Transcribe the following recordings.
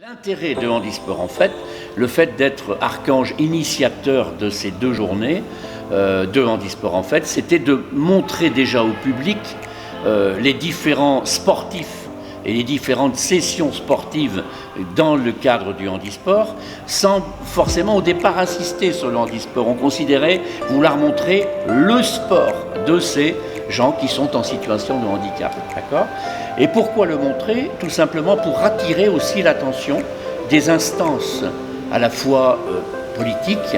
L'intérêt de Handisport, en fait, le fait d'être Archange initiateur de ces 2 journées de Handisport, en fait, c'était de montrer déjà au public les différents sportifs et les différentes sessions sportives dans le cadre du handisport, sans forcément au départ insister sur le handisport. On considérait vouloir montrer le sport de ces gens qui sont en situation de handicap. D'accord ? Et pourquoi le montrer ? Tout simplement pour attirer aussi l'attention des instances à la fois politiques,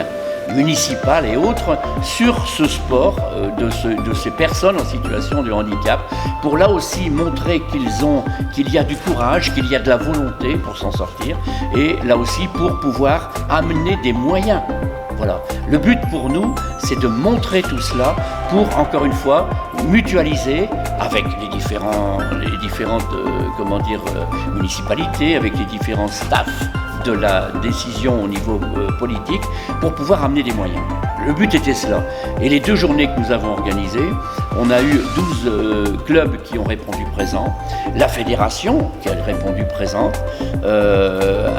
municipales et autres sur ce sport de ces personnes en situation de handicap, pour là aussi montrer qu'il y a du courage, qu'il y a de la volonté pour s'en sortir, et là aussi pour pouvoir amener des moyens. Voilà. Le but pour nous, c'est de montrer tout cela pour, encore une fois, mutualiser avec les différentes municipalités, avec les différents staffs de la décision au niveau politique, pour pouvoir amener des moyens. Le but était cela. Et les 2 journées que nous avons organisées, on a eu 12 clubs qui ont répondu présent, la fédération qui a répondu présente,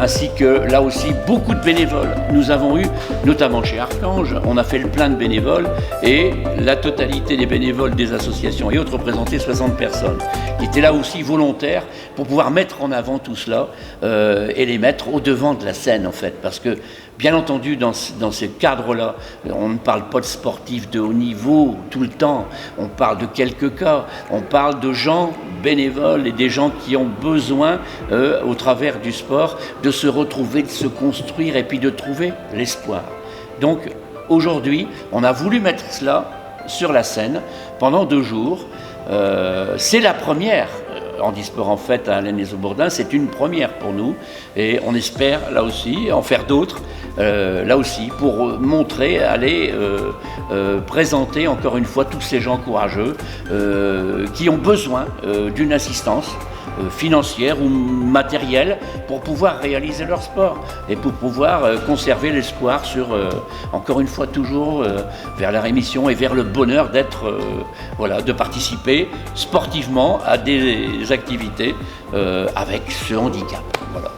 ainsi que là aussi beaucoup de bénévoles. Nous avons eu, notamment chez Archange, on a fait le plein de bénévoles et la totalité des bénévoles des associations et autres représentaient 60 personnes qui étaient là aussi volontaires pour pouvoir mettre en avant tout cela et les mettre au devant de la scène en fait, parce que bien entendu, dans ce cadre-là, on ne parle pas de sportifs de haut niveau tout le temps, on parle de quelques cas, on parle de gens bénévoles et des gens qui ont besoin, au travers du sport, de se retrouver, de se construire et puis de trouver l'espoir. Donc aujourd'hui, on a voulu mettre cela sur la scène pendant 2 jours. C'est la première. Handisport en fait à Allain-les-Aubordins, c'est une première pour nous et on espère là aussi en faire d'autres, là aussi pour montrer, aller présenter encore une fois tous ces gens courageux qui ont besoin d'une assistance financière ou matérielle pour pouvoir réaliser leur sport et pour pouvoir conserver l'espoir sur, encore une fois toujours, vers la rémission et vers le bonheur d'être, de participer sportivement à des activités avec ce handicap. Voilà.